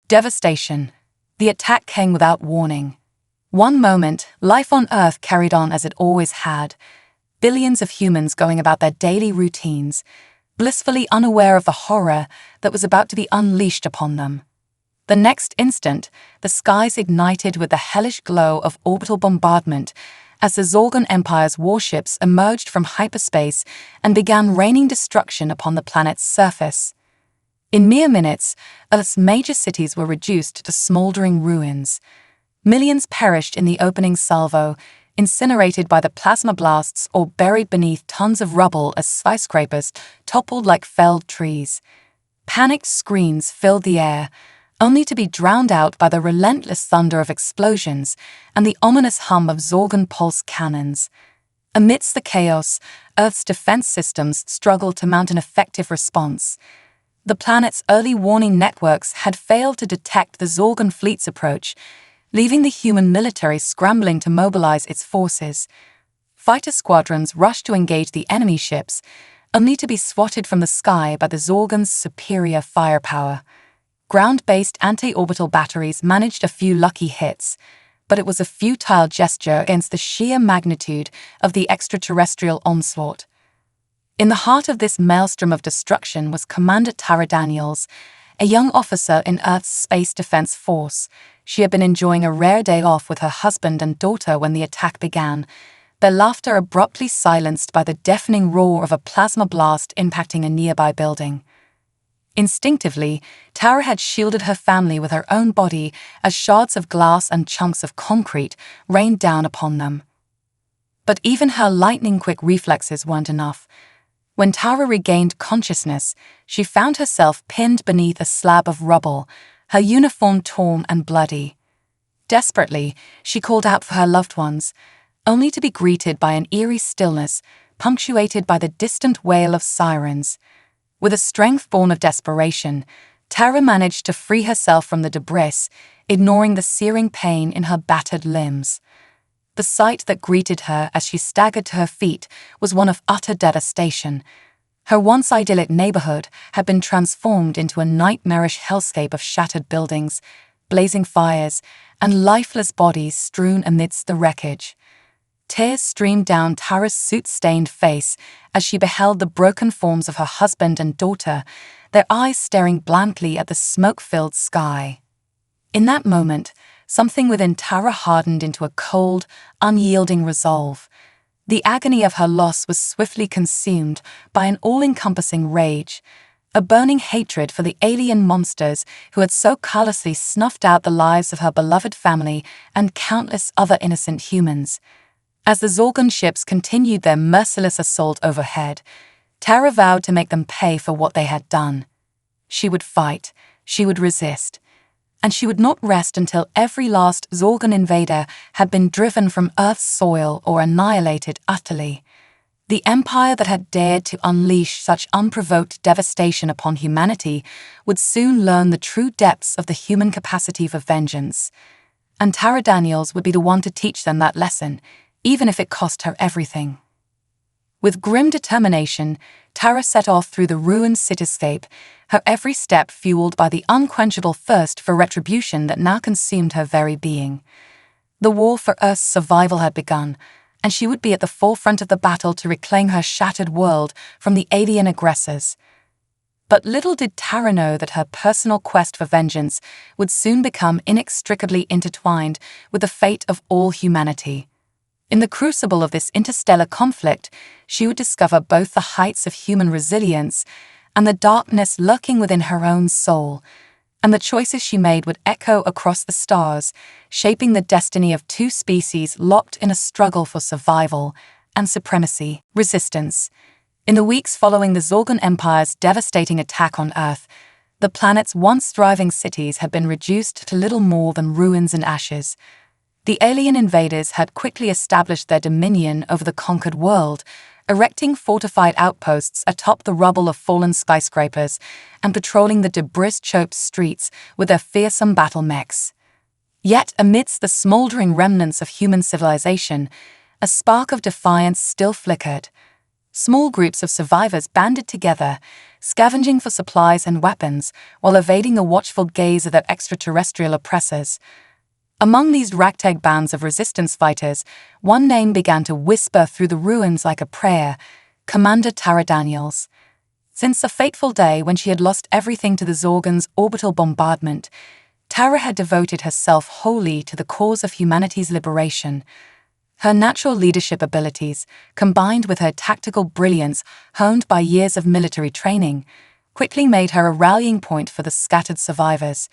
Devastation. The attack came without warning. One moment, life on Earth carried on as it always had, billions of humans going about their daily routines, blissfully unaware of the horror that was about to be unleashed upon them. The next instant, the skies ignited with the hellish glow of orbital bombardment as the Zorgon Empire's warships emerged from hyperspace and began raining destruction upon the planet's surface. In mere minutes, Earth's major cities were reduced to smoldering ruins. Millions perished in the opening salvo, incinerated by the plasma blasts or buried beneath tons of rubble as skyscrapers toppled like felled trees. Panicked screams filled the air, only to be drowned out by the relentless thunder of explosions and the ominous hum of Zorgon pulse cannons. Amidst the chaos, Earth's defense systems struggled to mount an effective response. The planet's early warning networks had failed to detect the Zorgon fleet's approach, leaving the human military scrambling to mobilize its forces. Fighter squadrons rushed to engage the enemy ships, only to be swatted from the sky by the Zorgon's superior firepower. Ground-based anti-orbital batteries managed a few lucky hits, but it was a futile gesture against the sheer magnitude of the extraterrestrial onslaught. In the heart of this maelstrom of destruction was Commander Tara Daniels, a young officer in Earth's Space Defense Force. She had been enjoying a rare day off with her husband and daughter when the attack began, their laughter abruptly silenced by the deafening roar of a plasma blast impacting a nearby building. Instinctively, Tara had shielded her family with her own body as shards of glass and chunks of concrete rained down upon them. But even her lightning-quick reflexes weren't enough. When Tara regained consciousness, she found herself pinned beneath a slab of rubble, her uniform torn and bloody. Desperately, she called out for her loved ones, only to be greeted by an eerie stillness punctuated by the distant wail of sirens. With a strength born of desperation, Tara managed to free herself from the debris, ignoring the searing pain in her battered limbs. The sight that greeted her as she staggered to her feet was one of utter devastation. Her once idyllic neighborhood had been transformed into a nightmarish hellscape of shattered buildings, blazing fires, and lifeless bodies strewn amidst the wreckage. Tears streamed down Tara's soot-stained face as she beheld the broken forms of her husband and daughter, their eyes staring blankly at the smoke-filled sky. In that moment, something within Tara hardened into a cold, unyielding resolve. The agony of her loss was swiftly consumed by an all-encompassing rage, a burning hatred for the alien monsters who had so callously snuffed out the lives of her beloved family and countless other innocent humans. As the Zorgon ships continued their merciless assault overhead, Tara vowed to make them pay for what they had done. She would fight, she would resist, and she would not rest until every last Zorgon invader had been driven from Earth's soil or annihilated utterly. The empire that had dared to unleash such unprovoked devastation upon humanity would soon learn the true depths of the human capacity for vengeance. And Tara Daniels would be the one to teach them that lesson, even if it cost her everything. With grim determination, Tara set off through the ruined cityscape, her every step fueled by the unquenchable thirst for retribution that now consumed her very being. The war for Earth's survival had begun, and she would be at the forefront of the battle to reclaim her shattered world from the alien aggressors. But little did Tara know that her personal quest for vengeance would soon become inextricably intertwined with the fate of all humanity. In the crucible of this interstellar conflict, she would discover both the heights of human resilience and the darkness lurking within her own soul, and the choices she made would echo across the stars, shaping the destiny of two species locked in a struggle for survival and supremacy. Resistance. In the weeks following the Zorgon Empire's devastating attack on Earth, the planet's once thriving cities had been reduced to little more than ruins and ashes. The alien invaders had quickly established their dominion over the conquered world, erecting fortified outposts atop the rubble of fallen skyscrapers and patrolling the debris-choked streets with their fearsome battle mechs. Yet amidst the smoldering remnants of human civilization, a spark of defiance still flickered. Small groups of survivors banded together, scavenging for supplies and weapons while evading the watchful gaze of their extraterrestrial oppressors. Among these ragtag bands of resistance fighters, one name began to whisper through the ruins like a prayer: Commander Tara Daniels. Since a fateful day when she had lost everything to the Zorgon's orbital bombardment, Tara had devoted herself wholly to the cause of humanity's liberation. Her natural leadership abilities, combined with her tactical brilliance honed by years of military training, quickly made her a rallying point for the scattered survivors.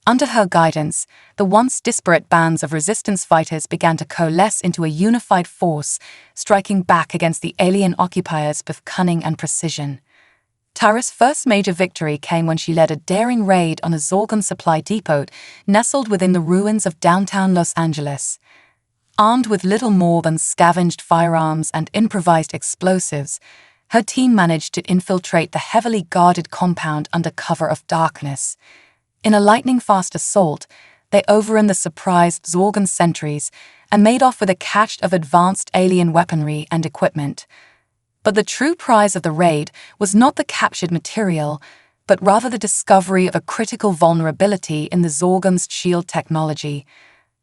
Under her guidance, the once disparate bands of resistance fighters began to coalesce into a unified force, striking back against the alien occupiers with cunning and precision. Tara's first major victory came when she led a daring raid on a Zorgon supply depot nestled within the ruins of downtown Los Angeles. Armed with little more than scavenged firearms and improvised explosives, her team managed to infiltrate the heavily guarded compound under cover of darkness. In a lightning-fast assault, they overran the surprised Zorgon sentries and made off with a cache of advanced alien weaponry and equipment. But the true prize of the raid was not the captured material, but rather the discovery of a critical vulnerability in the Zorgon's shield technology.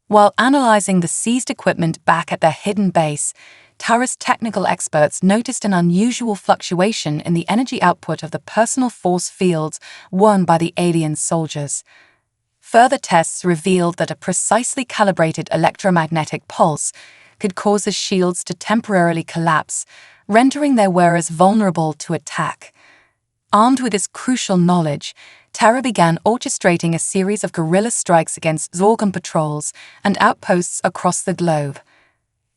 While analyzing the seized equipment back at their hidden base, Tara's technical experts noticed an unusual fluctuation in the energy output of the personal force fields worn by the alien soldiers. Further tests revealed that a precisely calibrated electromagnetic pulse could cause the shields to temporarily collapse, rendering their wearers vulnerable to attack. Armed with this crucial knowledge, Tara began orchestrating a series of guerrilla strikes against Zorgon patrols and outposts across the globe.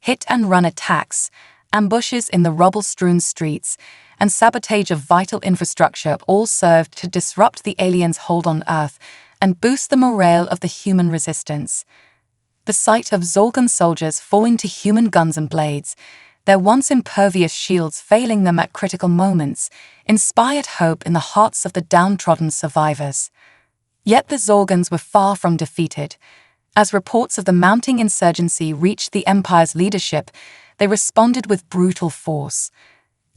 Hit-and-run attacks, ambushes in the rubble-strewn streets, and sabotage of vital infrastructure all served to disrupt the aliens' hold on Earth and boost the morale of the human resistance. The sight of Zorgon soldiers falling to human guns and blades, their once impervious shields failing them at critical moments, inspired hope in the hearts of the downtrodden survivors. Yet the Zorgons were far from defeated. As reports of the mounting insurgency reached the Empire's leadership, they responded with brutal force.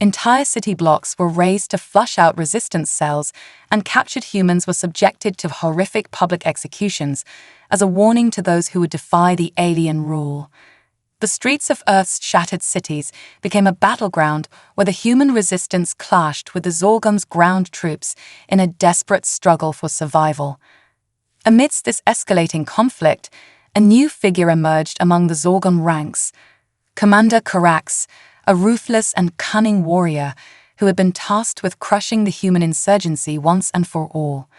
Entire city blocks were razed to flush out resistance cells, and captured humans were subjected to horrific public executions as a warning to those who would defy the alien rule. The streets of Earth's shattered cities became a battleground where the human resistance clashed with the Zorgon's ground troops in a desperate struggle for survival. Amidst this escalating conflict, a new figure emerged among the Zorgon ranks: Commander Carax, a ruthless and cunning warrior who had been tasked with crushing the human insurgency once and for all.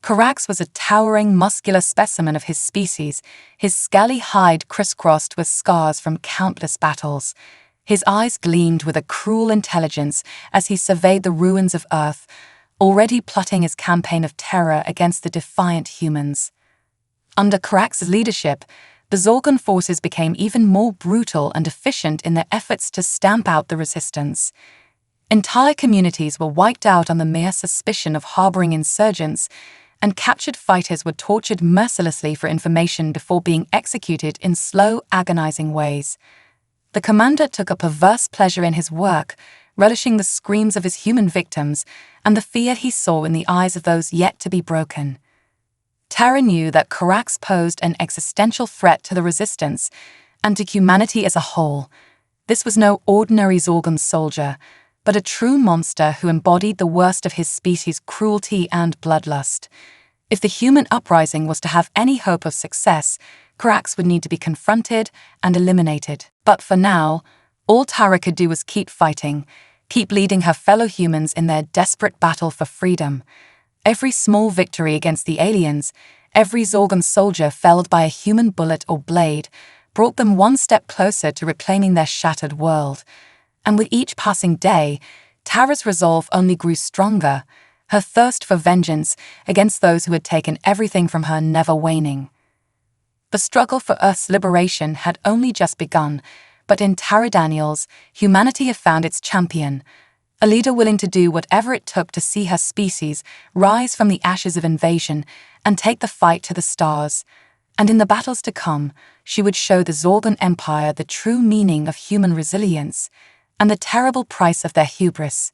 Carax was a towering, muscular specimen of his species, his scaly hide crisscrossed with scars from countless battles. His eyes gleamed with a cruel intelligence as he surveyed the ruins of Earth, already plotting his campaign of terror against the defiant humans. Under Carax's leadership, the Zorgon forces became even more brutal and efficient in their efforts to stamp out the resistance. Entire communities were wiped out on the mere suspicion of harboring insurgents, and captured fighters were tortured mercilessly for information before being executed in slow, agonizing ways. The commander took a perverse pleasure in his work, relishing the screams of his human victims and the fear he saw in the eyes of those yet to be broken. Tara knew that Carax posed an existential threat to the resistance and to humanity as a whole. This was no ordinary Zorgon soldier, but a true monster who embodied the worst of his species' cruelty and bloodlust. If the human uprising was to have any hope of success, Carax would need to be confronted and eliminated. But for now, all Tara could do was keep fighting, keep leading her fellow humans in their desperate battle for freedom. Every small victory against the aliens, every Zorgon soldier felled by a human bullet or blade, brought them one step closer to reclaiming their shattered world. And with each passing day, Tara's resolve only grew stronger, her thirst for vengeance against those who had taken everything from her never waning. The struggle for Earth's liberation had only just begun, but in Tara Daniels, humanity had found its champion, a leader willing to do whatever it took to see her species rise from the ashes of invasion and take the fight to the stars. And in the battles to come, she would show the Zorgon Empire the true meaning of human resilience, and the terrible price of their hubris: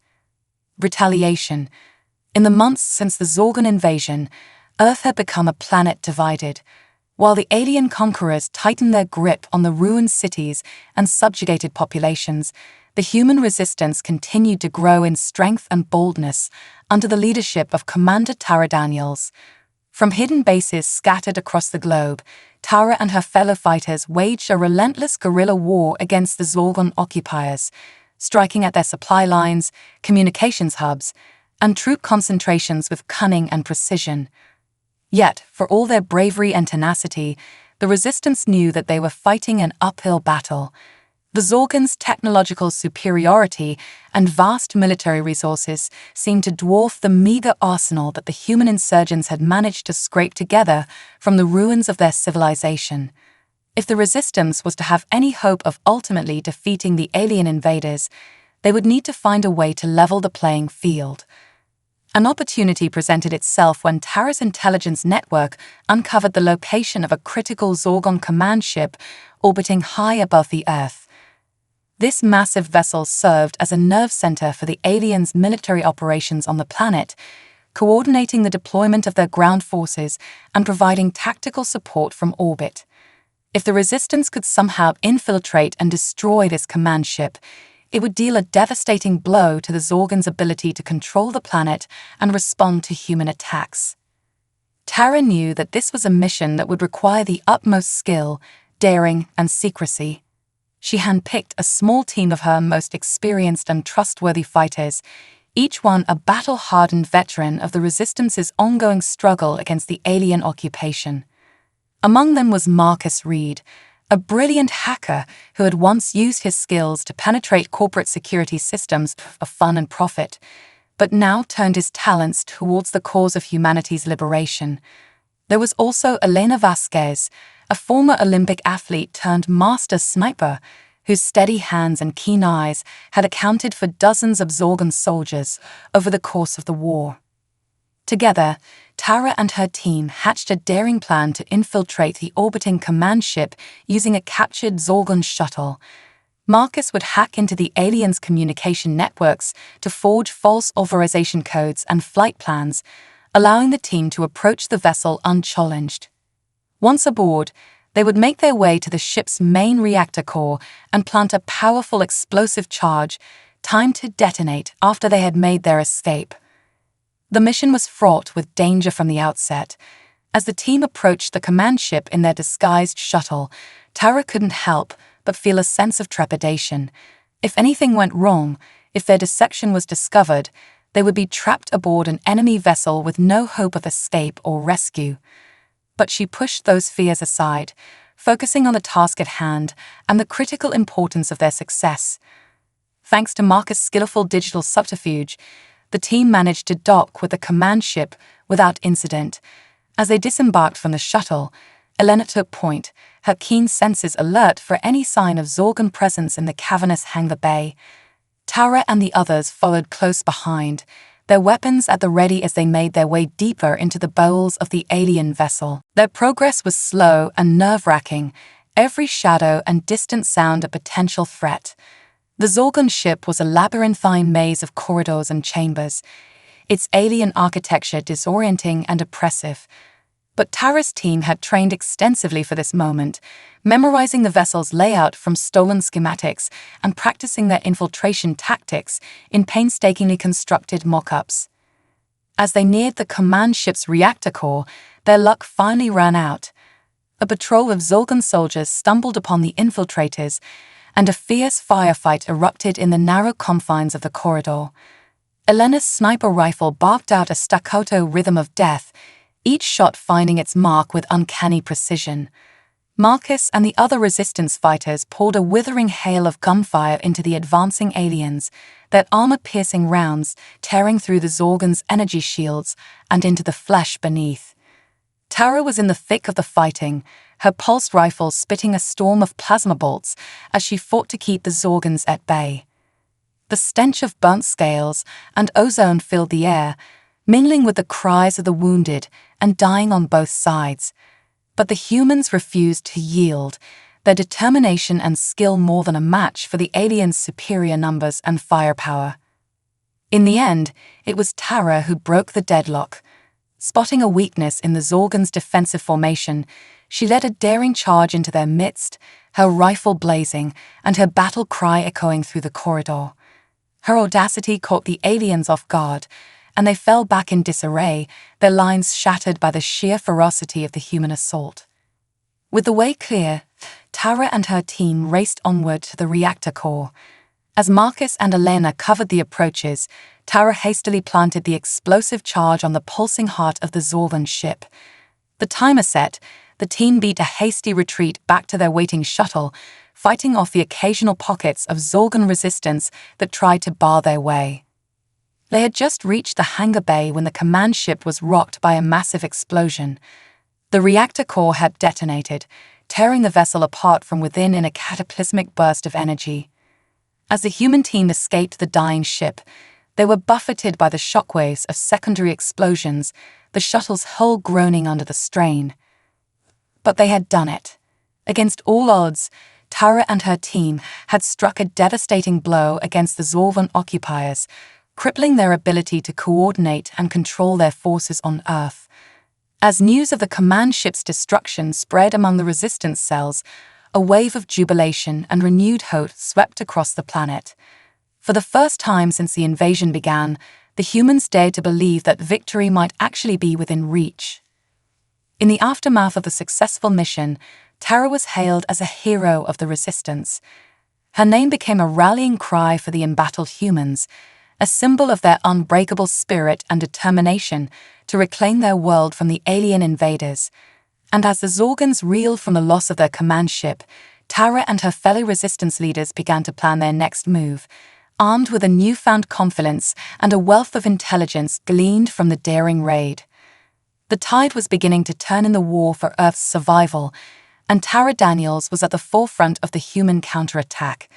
retaliation. In the months since the Zorgon invasion, Earth had become a planet divided. While the alien conquerors tightened their grip on the ruined cities and subjugated populations, the human resistance continued to grow in strength and boldness under the leadership of Commander Tara Daniels. From hidden bases scattered across the globe, Tara and her fellow fighters waged a relentless guerrilla war against the Zorgon occupiers, striking at their supply lines, communications hubs, and troop concentrations with cunning and precision. Yet, for all their bravery and tenacity, the resistance knew that they were fighting an uphill battle. The Zorgons' technological superiority and vast military resources seemed to dwarf the meager arsenal that the human insurgents had managed to scrape together from the ruins of their civilization. If the resistance was to have any hope of ultimately defeating the alien invaders, they would need to find a way to level the playing field. An opportunity presented itself when Tara's intelligence network uncovered the location of a critical Zorgon command ship orbiting high above the Earth. This massive vessel served as a nerve center for the aliens' military operations on the planet, coordinating the deployment of their ground forces and providing tactical support from orbit. If the resistance could somehow infiltrate and destroy this command ship, it would deal a devastating blow to the Zorgons' ability to control the planet and respond to human attacks. Tara knew that this was a mission that would require the utmost skill, daring, and secrecy. She handpicked a small team of her most experienced and trustworthy fighters, each one a battle-hardened veteran of the Resistance's ongoing struggle against the alien occupation. Among them was Marcus Reed, a brilliant hacker who had once used his skills to penetrate corporate security systems for fun and profit, but now turned his talents towards the cause of humanity's liberation. There was also Elena Vasquez, a former Olympic athlete turned master sniper, whose steady hands and keen eyes had accounted for dozens of Zorgon soldiers over the course of the war. Together, Tara and her team hatched a daring plan to infiltrate the orbiting command ship using a captured Zorgon shuttle. Marcus would hack into the aliens' communication networks to forge false authorization codes and flight plans, allowing the team to approach the vessel unchallenged. Once aboard, they would make their way to the ship's main reactor core and plant a powerful explosive charge, timed to detonate after they had made their escape. The mission was fraught with danger from the outset. As the team approached the command ship in their disguised shuttle, Tara couldn't help but feel a sense of trepidation. If anything went wrong, if their deception was discovered, they would be trapped aboard an enemy vessel with no hope of escape or rescue. But she pushed those fears aside, focusing on the task at hand and the critical importance of their success. Thanks to Marcus' skillful digital subterfuge, the team managed to dock with the command ship without incident. As they disembarked from the shuttle, Elena took point, her keen senses alert for any sign of Zorgon presence in the cavernous hangar bay. Tara and the others followed close behind, their weapons at the ready as they made their way deeper into the bowels of the alien vessel. Their progress was slow and nerve-wracking, every shadow and distant sound a potential threat. The Zorgon ship was a labyrinthine maze of corridors and chambers, its alien architecture disorienting and oppressive. But Tara's team had trained extensively for this moment, memorizing the vessel's layout from stolen schematics and practicing their infiltration tactics in painstakingly constructed mock-ups. As they neared the command ship's reactor core, their luck finally ran out. A patrol of Zorgon soldiers stumbled upon the infiltrators, and a fierce firefight erupted in the narrow confines of the corridor. Elena's sniper rifle barked out a staccato rhythm of death, each shot finding its mark with uncanny precision. Marcus and the other resistance fighters poured a withering hail of gunfire into the advancing aliens, their armor-piercing rounds tearing through the Zorgon's energy shields and into the flesh beneath. Tara was in the thick of the fighting, her pulsed rifle spitting a storm of plasma bolts as she fought to keep the Zorgons at bay. The stench of burnt scales and ozone filled the air, mingling with the cries of the wounded and dying on both sides. But the humans refused to yield, their determination and skill more than a match for the aliens' superior numbers and firepower. In the end, it was Tara who broke the deadlock. Spotting a weakness in the Zorgons' defensive formation, she led a daring charge into their midst, her rifle blazing and her battle cry echoing through the corridor. Her audacity caught the aliens off guard, and they fell back in disarray, their lines shattered by the sheer ferocity of the human assault. With the way clear, Tara and her team raced onward to the reactor core. As Marcus and Elena covered the approaches, Tara hastily planted the explosive charge on the pulsing heart of the Zorgon ship. The timer set, the team beat a hasty retreat back to their waiting shuttle, fighting off the occasional pockets of Zorgon resistance that tried to bar their way. They had just reached the hangar bay when the command ship was rocked by a massive explosion. The reactor core had detonated, tearing the vessel apart from within in a cataclysmic burst of energy. As the human team escaped the dying ship, they were buffeted by the shockwaves of secondary explosions, the shuttle's hull groaning under the strain. But they had done it. Against all odds, Tara and her team had struck a devastating blow against the Zorgon occupiers, crippling their ability to coordinate and control their forces on Earth. As news of the command ship's destruction spread among the resistance cells, a wave of jubilation and renewed hope swept across the planet. For the first time since the invasion began, the humans dared to believe that victory might actually be within reach. In the aftermath of the successful mission, Tara was hailed as a hero of the resistance. Her name became a rallying cry for the embattled humans, a symbol of their unbreakable spirit and determination to reclaim their world from the alien invaders. And as the Zorgons reeled from the loss of their command ship, Tara and her fellow resistance leaders began to plan their next move, armed with a newfound confidence and a wealth of intelligence gleaned from the daring raid. The tide was beginning to turn in the war for Earth's survival, and Tara Daniels was at the forefront of the human counterattack.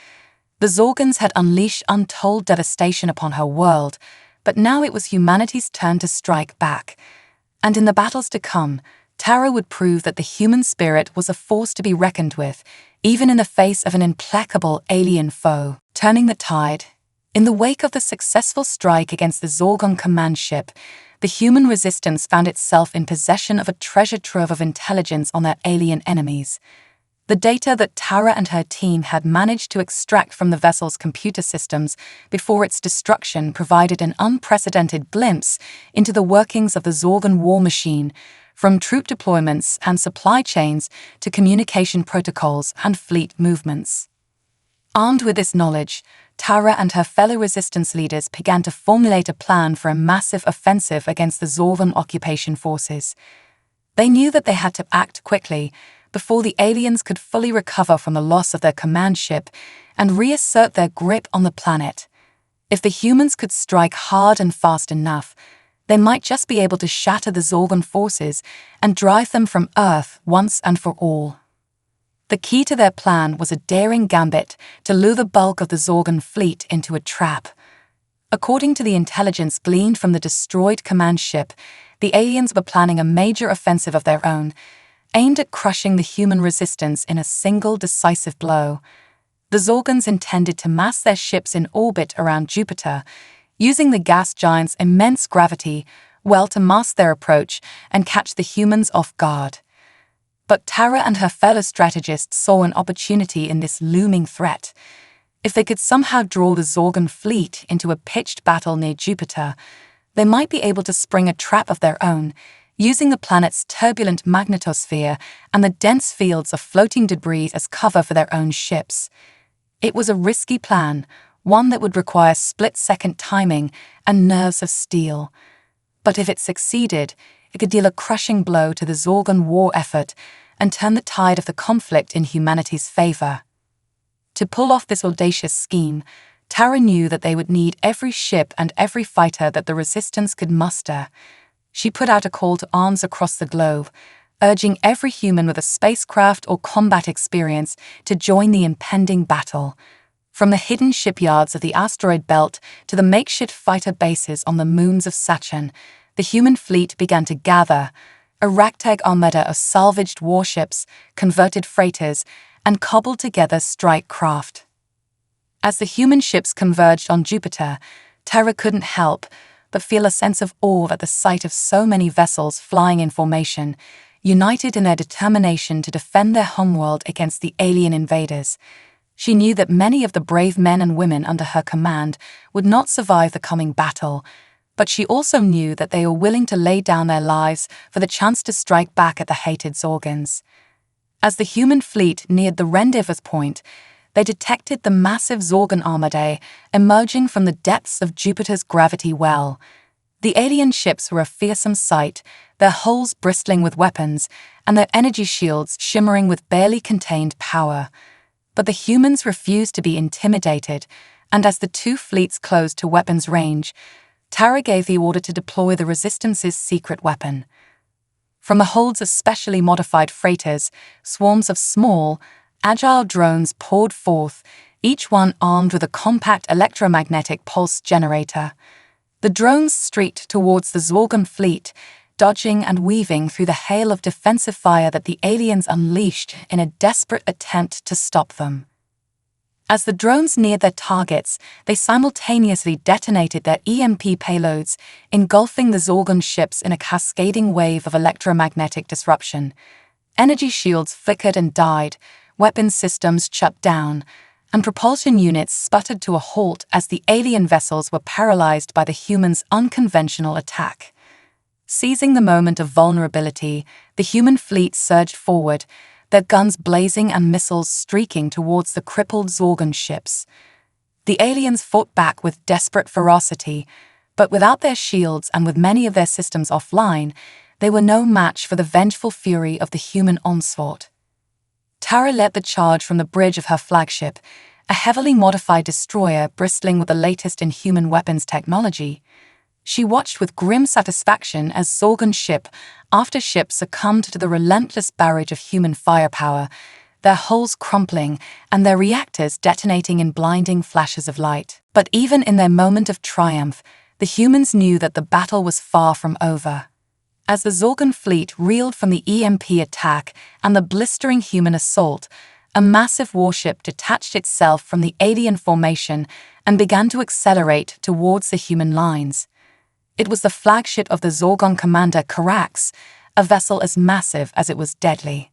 The Zorgons had unleashed untold devastation upon her world, but now it was humanity's turn to strike back. And in the battles to come, Tara would prove that the human spirit was a force to be reckoned with, even in the face of an implacable alien foe. Turning the tide. In the wake of the successful strike against the Zorgon command ship, the human resistance found itself in possession of a treasure trove of intelligence on their alien enemies. The data that Tara and her team had managed to extract from the vessel's computer systems before its destruction provided an unprecedented glimpse into the workings of the Zorgon war machine, from troop deployments and supply chains to communication protocols and fleet movements. Armed with this knowledge, Tara and her fellow resistance leaders began to formulate a plan for a massive offensive against the Zorgon occupation forces. They knew that they had to act quickly before the aliens could fully recover from the loss of their command ship and reassert their grip on the planet. If the humans could strike hard and fast enough, they might just be able to shatter the Zorgon forces and drive them from Earth once and for all. The key to their plan was a daring gambit to lure the bulk of the Zorgon fleet into a trap. According to the intelligence gleaned from the destroyed command ship, the aliens were planning a major offensive of their own, aimed at crushing the human resistance in a single decisive blow. The Zorgons intended to mass their ships in orbit around Jupiter, using the gas giant's immense gravity well to mask their approach and catch the humans off guard. But Tara and her fellow strategists saw an opportunity in this looming threat. If they could somehow draw the Zorgon fleet into a pitched battle near Jupiter, they might be able to spring a trap of their own, using the planet's turbulent magnetosphere and the dense fields of floating debris as cover for their own ships. It was a risky plan, one that would require split-second timing and nerves of steel. But if it succeeded, it could deal a crushing blow to the Zorgon war effort and turn the tide of the conflict in humanity's favor. To pull off this audacious scheme, Tara knew that they would need every ship and every fighter that the resistance could muster. She put out a call to arms across the globe, urging every human with a spacecraft or combat experience to join the impending battle. From the hidden shipyards of the asteroid belt to the makeshift fighter bases on the moons of Saturn, the human fleet began to gather, a ragtag armada of salvaged warships, converted freighters, and cobbled together strike craft. As the human ships converged on Jupiter, Terra couldn't help but feel a sense of awe at the sight of so many vessels flying in formation, united in their determination to defend their homeworld against the alien invaders. She knew that many of the brave men and women under her command would not survive the coming battle, but she also knew that they were willing to lay down their lives for the chance to strike back at the hated Zorgons. As the human fleet neared the rendezvous point, they detected the massive Zorgon armada emerging from the depths of Jupiter's gravity well. The alien ships were a fearsome sight, their hulls bristling with weapons and their energy shields shimmering with barely contained power. But the humans refused to be intimidated, and as the two fleets closed to weapons range, Tara gave the order to deploy the Resistance's secret weapon. From the holds of specially modified freighters, swarms of small, agile drones poured forth, each one armed with a compact electromagnetic pulse generator. The drones streaked towards the Zorgon fleet, dodging and weaving through the hail of defensive fire that the aliens unleashed in a desperate attempt to stop them. As the drones neared their targets, they simultaneously detonated their EMP payloads, engulfing the Zorgon ships in a cascading wave of electromagnetic disruption. Energy shields flickered and died, weapons systems shut down, and propulsion units sputtered to a halt as the alien vessels were paralyzed by the humans' unconventional attack. Seizing the moment of vulnerability, the human fleet surged forward, their guns blazing and missiles streaking towards the crippled Zorgon ships. The aliens fought back with desperate ferocity, but without their shields and with many of their systems offline, they were no match for the vengeful fury of the human onslaught. Tara led the charge from the bridge of her flagship, a heavily modified destroyer bristling with the latest in human weapons technology. She watched with grim satisfaction as Zorgon ship after ship succumbed to the relentless barrage of human firepower, their hulls crumpling and their reactors detonating in blinding flashes of light. But even in their moment of triumph, the humans knew that the battle was far from over. As the Zorgon fleet reeled from the EMP attack and the blistering human assault, a massive warship detached itself from the alien formation and began to accelerate towards the human lines. It was the flagship of the Zorgon commander Carax, a vessel as massive as it was deadly.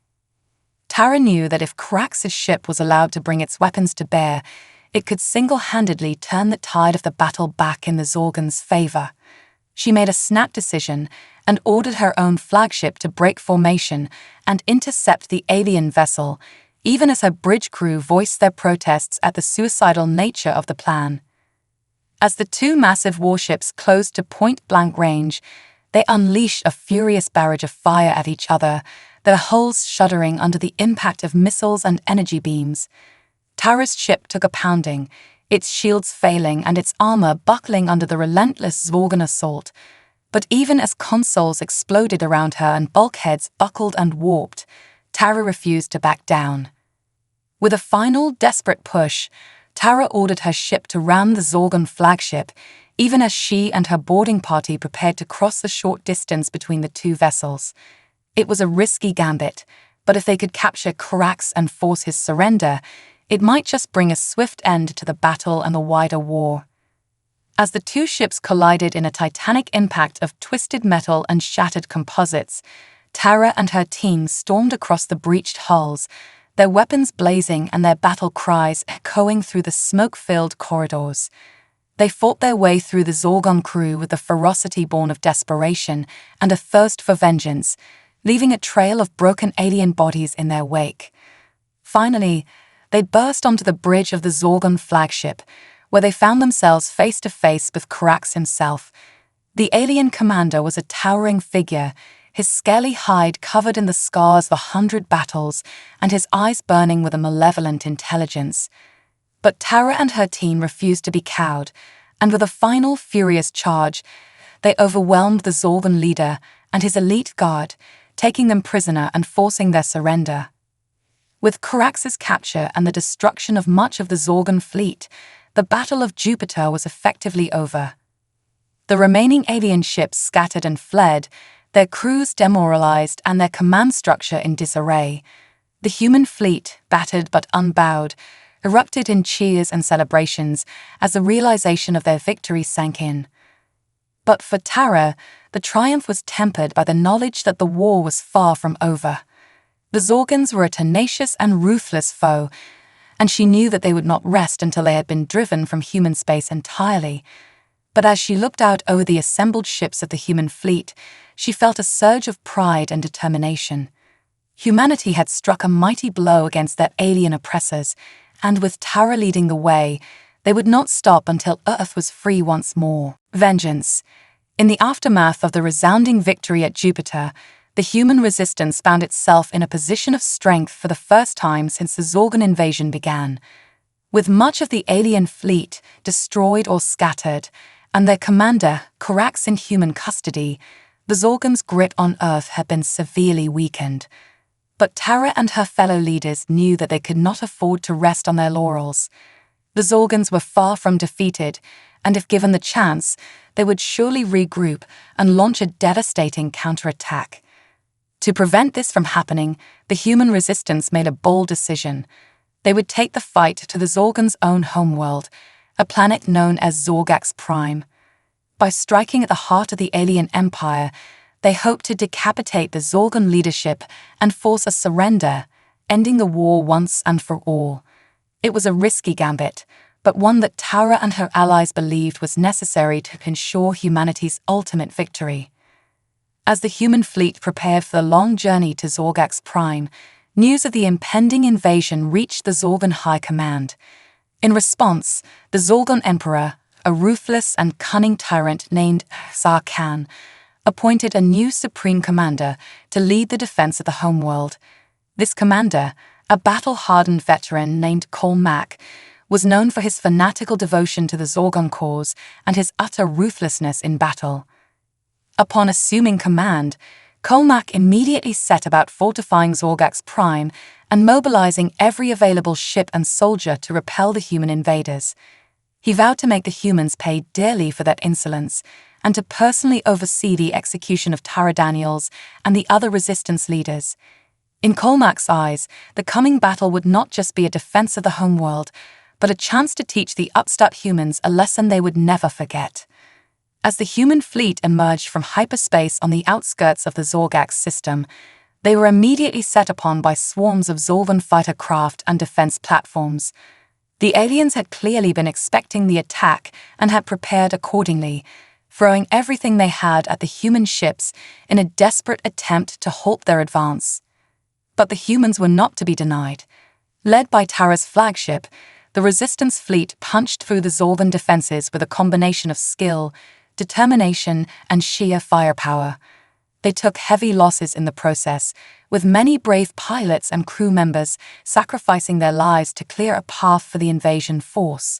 Tara knew that if Carax's ship was allowed to bring its weapons to bear, it could single-handedly turn the tide of the battle back in the Zorgon's favor. She made a snap decision and ordered her own flagship to break formation and intercept the alien vessel, even as her bridge crew voiced their protests at the suicidal nature of the plan. As the two massive warships closed to point-blank range, they unleashed a furious barrage of fire at each other, their hulls shuddering under the impact of missiles and energy beams. Tara's ship took a pounding, its shields failing and its armor buckling under the relentless Zorgon assault. But even as consoles exploded around her and bulkheads buckled and warped, Tara refused to back down. With a final, desperate push, Tara ordered her ship to ram the Zorgon flagship, even as she and her boarding party prepared to cross the short distance between the two vessels. It was a risky gambit, but if they could capture Carax and force his surrender, it might just bring a swift end to the battle and the wider war. As the two ships collided in a titanic impact of twisted metal and shattered composites, Tara and her team stormed across the breached hulls, their weapons blazing and their battle cries echoing through the smoke-filled corridors. They fought their way through the Zorgon crew with a ferocity born of desperation and a thirst for vengeance, leaving a trail of broken alien bodies in their wake. Finally, they burst onto the bridge of the Zorgon flagship, where they found themselves face to face with Carax himself. The alien commander was a towering figure, his scaly hide covered in the scars of 100 battles and his eyes burning with a malevolent intelligence. But Tara and her team refused to be cowed, and with a final furious charge, they overwhelmed the Zorgon leader and his elite guard, taking them prisoner and forcing their surrender. With Carax's capture and the destruction of much of the Zorgon fleet, the Battle of Jupiter was effectively over. The remaining alien ships scattered and fled, their crews demoralized and their command structure in disarray. The human fleet, battered but unbowed, erupted in cheers and celebrations as the realization of their victory sank in. But for Tara, the triumph was tempered by the knowledge that the war was far from over. The Zorgans were a tenacious and ruthless foe, and she knew that they would not rest until they had been driven from human space entirely. But as she looked out over the assembled ships of the human fleet, she felt a surge of pride and determination. Humanity had struck a mighty blow against their alien oppressors, and with Tara leading the way, they would not stop until Earth was free once more. Vengeance. In the aftermath of the resounding victory at Jupiter, the human resistance found itself in a position of strength for the first time since the Zorgan invasion began. With much of the alien fleet destroyed or scattered, and their commander, Korax, in human custody, the Zorgans' grip on Earth had been severely weakened. But Tara and her fellow leaders knew that they could not afford to rest on their laurels. The Zorgans were far from defeated, and if given the chance, they would surely regroup and launch a devastating counterattack. To prevent this from happening, the human resistance made a bold decision. They would take the fight to the Zorgans' own homeworld, a planet known as Zorgax Prime. By striking at the heart of the alien empire, they hoped to decapitate the Zorgan leadership and force a surrender, ending the war once and for all. It was a risky gambit, but one that Tara and her allies believed was necessary to ensure humanity's ultimate victory. As the human fleet prepared for the long journey to Zorgax Prime, news of the impending invasion reached the Zorgan High Command. In response, the Zorgan Emperor, a ruthless and cunning tyrant named Sarkhan, appointed a new supreme commander to lead the defense of the homeworld. This commander, a battle-hardened veteran named Colmac, was known for his fanatical devotion to the Zorgan cause and his utter ruthlessness in battle. Upon assuming command, Colmac immediately set about fortifying Zorgax Prime and mobilizing every available ship and soldier to repel the human invaders. He vowed to make the humans pay dearly for that insolence and to personally oversee the execution of Tara Daniels and the other resistance leaders. In Colmac's eyes, the coming battle would not just be a defense of the homeworld, but a chance to teach the upstart humans a lesson they would never forget. As the human fleet emerged from hyperspace on the outskirts of the Zorgax system, they were immediately set upon by swarms of Zorgan fighter craft and defense platforms. The aliens had clearly been expecting the attack and had prepared accordingly, throwing everything they had at the human ships in a desperate attempt to halt their advance. But the humans were not to be denied. Led by Tara's flagship, the Resistance fleet punched through the Zorgan defenses with a combination of skill, determination, and sheer firepower. They took heavy losses in the process, with many brave pilots and crew members sacrificing their lives to clear a path for the invasion force.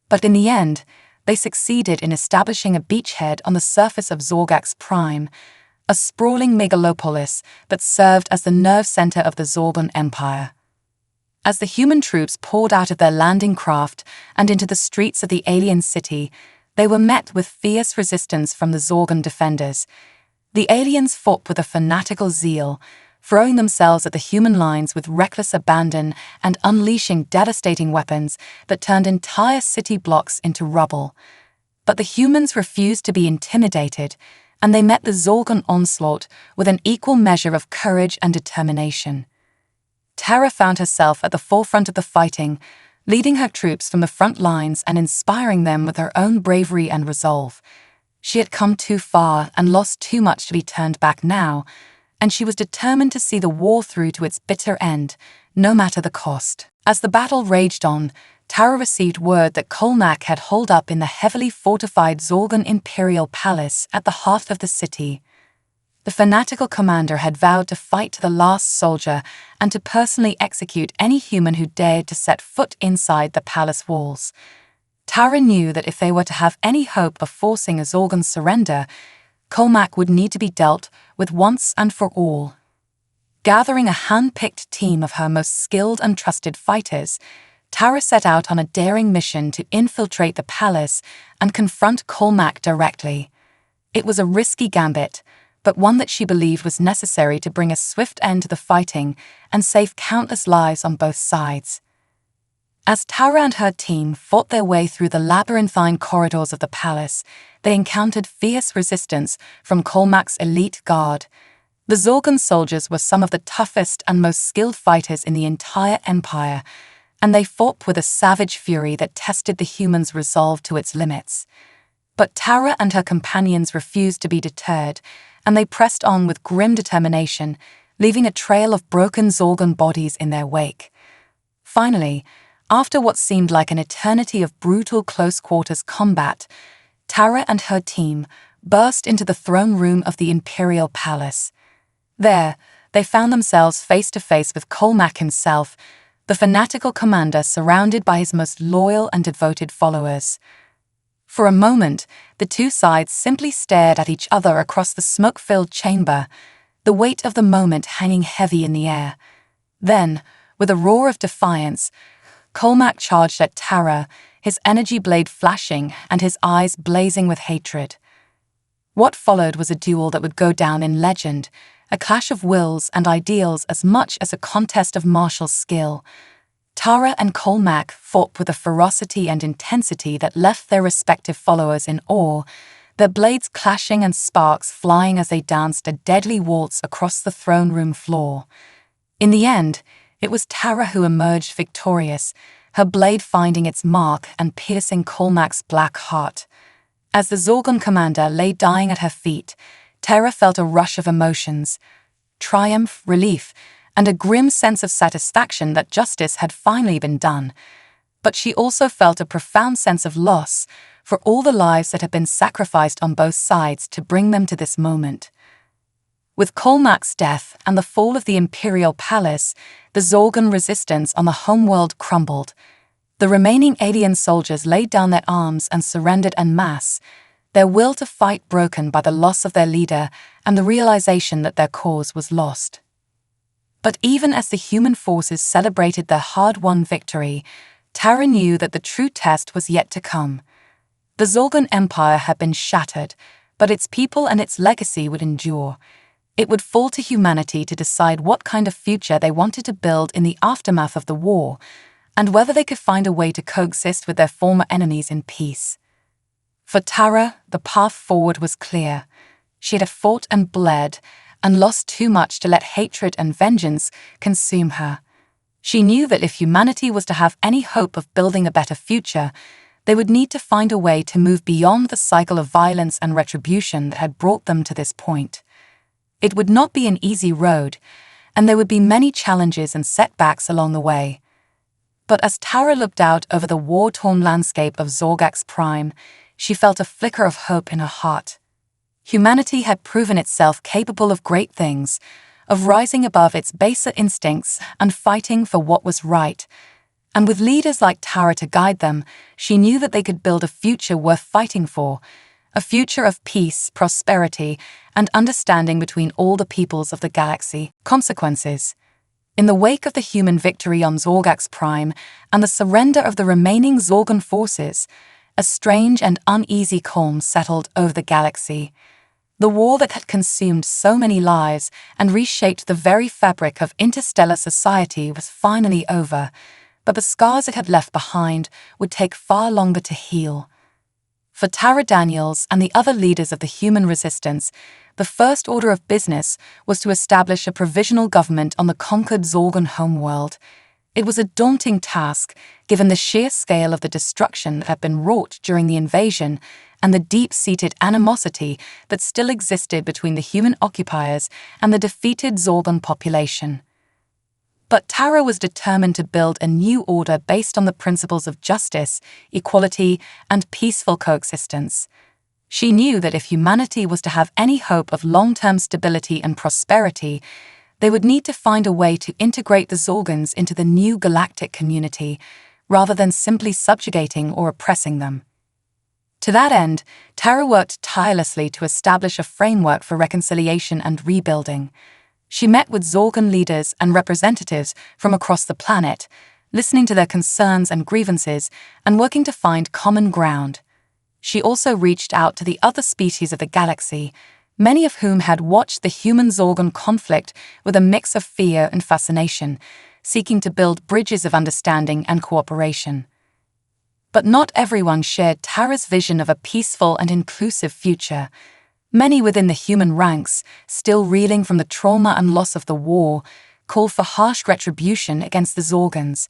But in the end, they succeeded in establishing a beachhead on the surface of Zorgax Prime, a sprawling megalopolis that served as the nerve center of the Zorgan Empire. As the human troops poured out of their landing craft and into the streets of the alien city, they were met with fierce resistance from the Zorgan defenders. The aliens fought with a fanatical zeal, throwing themselves at the human lines with reckless abandon and unleashing devastating weapons that turned entire city blocks into rubble. But the humans refused to be intimidated, and they met the Zorgan onslaught with an equal measure of courage and determination. Tara found herself at the forefront of the fighting, leading her troops from the front lines and inspiring them with her own bravery and resolve. She had come too far and lost too much to be turned back now, and she was determined to see the war through to its bitter end, no matter the cost. As the battle raged on, Tara received word that Colmac had holed up in the heavily fortified Zorgan Imperial Palace at the heart of the city. The fanatical commander had vowed to fight to the last soldier and to personally execute any human who dared to set foot inside the palace walls. Tara knew that if they were to have any hope of forcing a Zorgan surrender, Colmac would need to be dealt with once and for all. Gathering a hand-picked team of her most skilled and trusted fighters, Tara set out on a daring mission to infiltrate the palace and confront Colmac directly. It was a risky gambit, but one that she believed was necessary to bring a swift end to the fighting and save countless lives on both sides. As Tara and her team fought their way through the labyrinthine corridors of the palace, they encountered fierce resistance from Colmac's elite guard. The Zorgon soldiers were some of the toughest and most skilled fighters in the entire empire, and they fought with a savage fury that tested the humans' resolve to its limits. But Tara and her companions refused to be deterred, and they pressed on with grim determination, leaving a trail of broken Zorgon bodies in their wake. Finally, after what seemed like an eternity of brutal close-quarters combat, Tara and her team burst into the throne room of the Imperial Palace. There, they found themselves face-to-face with Colmac himself, the fanatical commander surrounded by his most loyal and devoted followers. For a moment, the two sides simply stared at each other across the smoke-filled chamber, the weight of the moment hanging heavy in the air. Then, with a roar of defiance, Colmac charged at Tara, his energy blade flashing and his eyes blazing with hatred. What followed was a duel that would go down in legend, a clash of wills and ideals as much as a contest of martial skill. Tara and Colmac fought with a ferocity and intensity that left their respective followers in awe, their blades clashing and sparks flying as they danced a deadly waltz across the throne room floor. In the end, it was Tara who emerged victorious, her blade finding its mark and piercing Colmac's black heart. As the Zorgon commander lay dying at her feet, Tara felt a rush of emotions: triumph, relief, and a grim sense of satisfaction that justice had finally been done. But she also felt a profound sense of loss for all the lives that had been sacrificed on both sides to bring them to this moment. With Colmac's death and the fall of the Imperial Palace, the Zorgon resistance on the homeworld crumbled. The remaining alien soldiers laid down their arms and surrendered en masse, their will to fight broken by the loss of their leader and the realization that their cause was lost. But even as the human forces celebrated their hard-won victory, Tara knew that the true test was yet to come. The Zorgon Empire had been shattered, but its people and its legacy would endure. It would fall to humanity to decide what kind of future they wanted to build in the aftermath of the war, and whether they could find a way to coexist with their former enemies in peace. For Tara, the path forward was clear. She had fought and bled, and lost too much to let hatred and vengeance consume her. She knew that if humanity was to have any hope of building a better future, they would need to find a way to move beyond the cycle of violence and retribution that had brought them to this point. It would not be an easy road, and there would be many challenges and setbacks along the way. But as Tara looked out over the war-torn landscape of Zorgax Prime, she felt a flicker of hope in her heart. Humanity had proven itself capable of great things, of rising above its baser instincts and fighting for what was right. And with leaders like Tara to guide them, she knew that they could build a future worth fighting for, a future of peace, prosperity, and understanding between all the peoples of the galaxy. Consequences. In the wake of the human victory on Zorgax Prime and the surrender of the remaining Zorgon forces, a strange and uneasy calm settled over the galaxy. The war that had consumed so many lives and reshaped the very fabric of interstellar society was finally over, but the scars it had left behind would take far longer to heal. For Tara Daniels and the other leaders of the human resistance, the first order of business was to establish a provisional government on the conquered Zorgon homeworld. It was a daunting task, given the sheer scale of the destruction that had been wrought during the invasion and the deep-seated animosity that still existed between the human occupiers and the defeated Zorgon population. But Tara was determined to build a new order based on the principles of justice, equality, and peaceful coexistence. She knew that if humanity was to have any hope of long-term stability and prosperity, they would need to find a way to integrate the Zorgons into the new galactic community, rather than simply subjugating or oppressing them. To that end, Tara worked tirelessly to establish a framework for reconciliation and rebuilding. She met with Zorgon leaders and representatives from across the planet, listening to their concerns and grievances and working to find common ground. She also reached out to the other species of the galaxy, many of whom had watched the human-Zorgon conflict with a mix of fear and fascination, seeking to build bridges of understanding and cooperation. But not everyone shared Tara's vision of a peaceful and inclusive future. Many within the human ranks, still reeling from the trauma and loss of the war, called for harsh retribution against the Zorgons.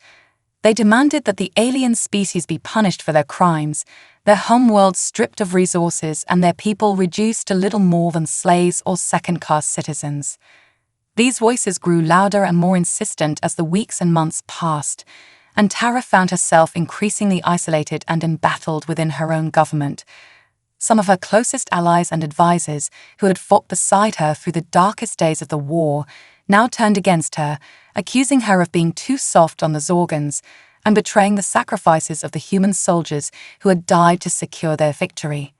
They demanded that the alien species be punished for their crimes, their homeworld stripped of resources and their people reduced to little more than slaves or second-class citizens. These voices grew louder and more insistent as the weeks and months passed, and Tara found herself increasingly isolated and embattled within her own government. Some of her closest allies and advisors, who had fought beside her through the darkest days of the war, now turned against her, accusing her of being too soft on the Zorgons and betraying the sacrifices of the human soldiers who had died to secure their victory.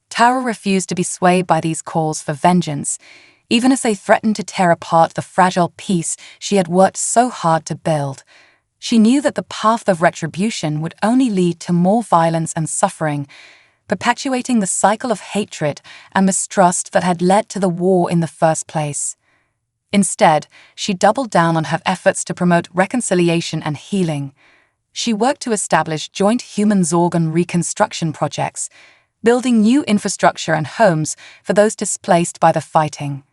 Tara refused to be swayed by these calls for vengeance, even as they threatened to tear apart the fragile peace she had worked so hard to build. She knew that the path of retribution would only lead to more violence and suffering, perpetuating the cycle of hatred and mistrust that had led to the war in the first place. Instead, she doubled down on her efforts to promote reconciliation and healing. She worked to establish joint human-Zorgon reconstruction projects, building new infrastructure and homes for those displaced by the fighting.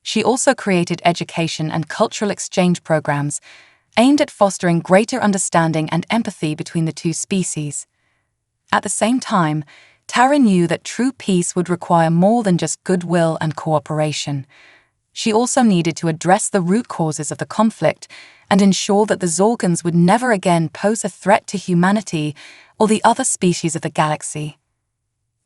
She also created education and cultural exchange programs aimed at fostering greater understanding and empathy between the two species. At the same time, Tara knew that true peace would require more than just goodwill and cooperation. She also needed to address the root causes of the conflict and ensure that the Zorgons would never again pose a threat to humanity or the other species of the galaxy.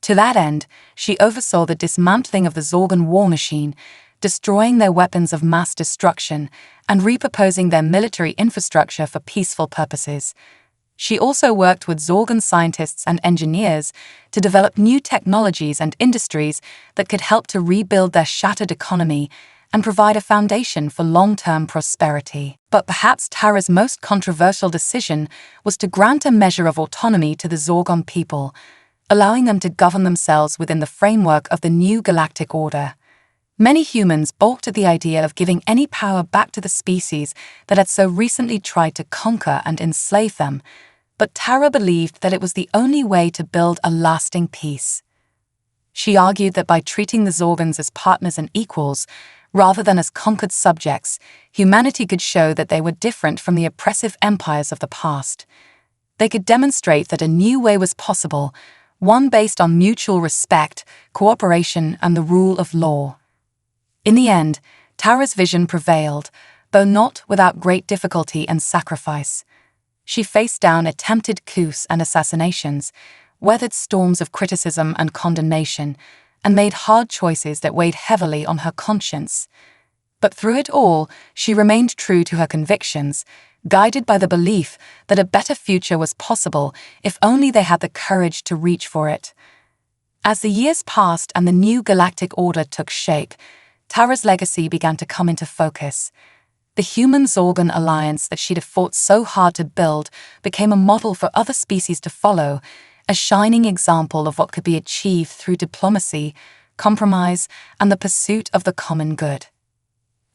To that end, she oversaw the dismantling of the Zorgon war machine, destroying their weapons of mass destruction and repurposing their military infrastructure for peaceful purposes. She also worked with Zorgon scientists and engineers to develop new technologies and industries that could help to rebuild their shattered economy and provide a foundation for long-term prosperity. But perhaps Tara's most controversial decision was to grant a measure of autonomy to the Zorgon people, allowing them to govern themselves within the framework of the new galactic order. Many humans balked at the idea of giving any power back to the species that had so recently tried to conquer and enslave them, but Tara believed that it was the only way to build a lasting peace. She argued that by treating the Zorgons as partners and equals, rather than as conquered subjects, humanity could show that they were different from the oppressive empires of the past. They could demonstrate that a new way was possible, one based on mutual respect, cooperation, and the rule of law. In the end, Tara's vision prevailed, though not without great difficulty and sacrifice. She faced down attempted coups and assassinations, weathered storms of criticism and condemnation, and made hard choices that weighed heavily on her conscience. But through it all, she remained true to her convictions, guided by the belief that a better future was possible if only they had the courage to reach for it. As the years passed and the new galactic order took shape, Tara's legacy began to come into focus. The human-Zorgon alliance that she'd fought so hard to build became a model for other species to follow, a shining example of what could be achieved through diplomacy, compromise, and the pursuit of the common good.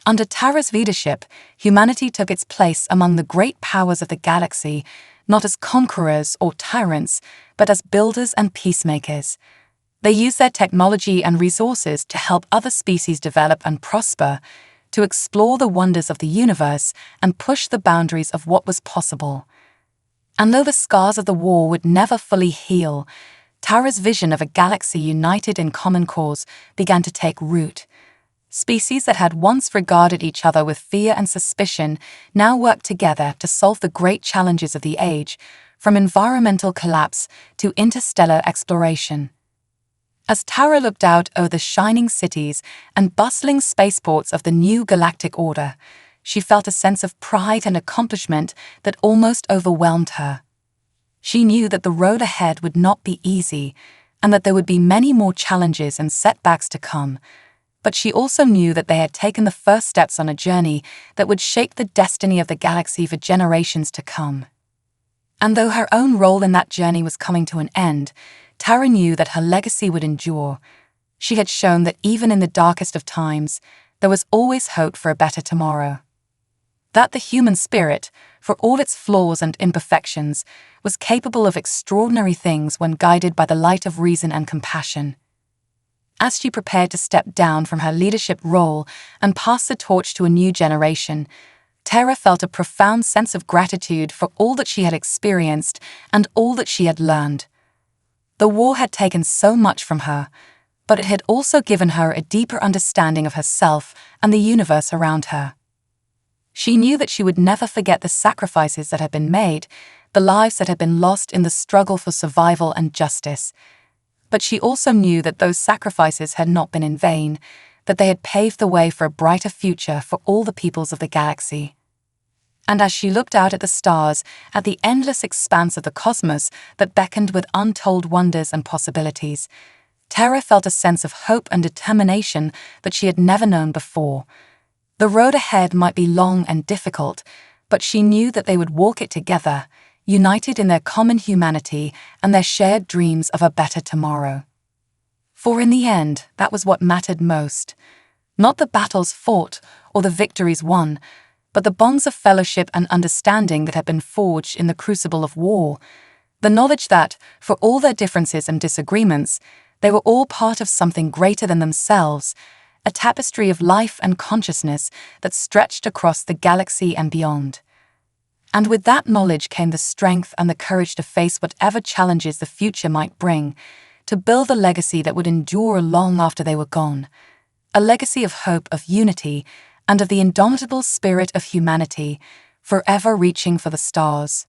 Under Tara's leadership, humanity took its place among the great powers of the galaxy, not as conquerors or tyrants, but as builders and peacemakers. They used their technology and resources to help other species develop and prosper, to explore the wonders of the universe and push the boundaries of what was possible. And though the scars of the war would never fully heal, Tara's vision of a galaxy united in common cause began to take root. Species that had once regarded each other with fear and suspicion now worked together to solve the great challenges of the age, from environmental collapse to interstellar exploration. As Tara looked out over the shining cities and bustling spaceports of the new galactic order, she felt a sense of pride and accomplishment that almost overwhelmed her. She knew that the road ahead would not be easy, and that there would be many more challenges and setbacks to come, but she also knew that they had taken the first steps on a journey that would shape the destiny of the galaxy for generations to come. And though her own role in that journey was coming to an end, Tara knew that her legacy would endure. She had shown that even in the darkest of times, there was always hope for a better tomorrow. That the human spirit, for all its flaws and imperfections, was capable of extraordinary things when guided by the light of reason and compassion. As she prepared to step down from her leadership role and pass the torch to a new generation, Tara felt a profound sense of gratitude for all that she had experienced and all that she had learned. The war had taken so much from her, but it had also given her a deeper understanding of herself and the universe around her. She knew that she would never forget the sacrifices that had been made, the lives that had been lost in the struggle for survival and justice. But she also knew that those sacrifices had not been in vain, that they had paved the way for a brighter future for all the peoples of the galaxy. And as she looked out at the stars, at the endless expanse of the cosmos that beckoned with untold wonders and possibilities, Tara felt a sense of hope and determination that she had never known before. The road ahead might be long and difficult, but she knew that they would walk it together, united in their common humanity and their shared dreams of a better tomorrow. For in the end, that was what mattered most. Not the battles fought or the victories won, but the bonds of fellowship and understanding that had been forged in the crucible of war. The knowledge that, for all their differences and disagreements, they were all part of something greater than themselves, a tapestry of life and consciousness that stretched across the galaxy and beyond. And with that knowledge came the strength and the courage to face whatever challenges the future might bring, to build a legacy that would endure long after they were gone, a legacy of hope, of unity, and of the indomitable spirit of humanity, forever reaching for the stars.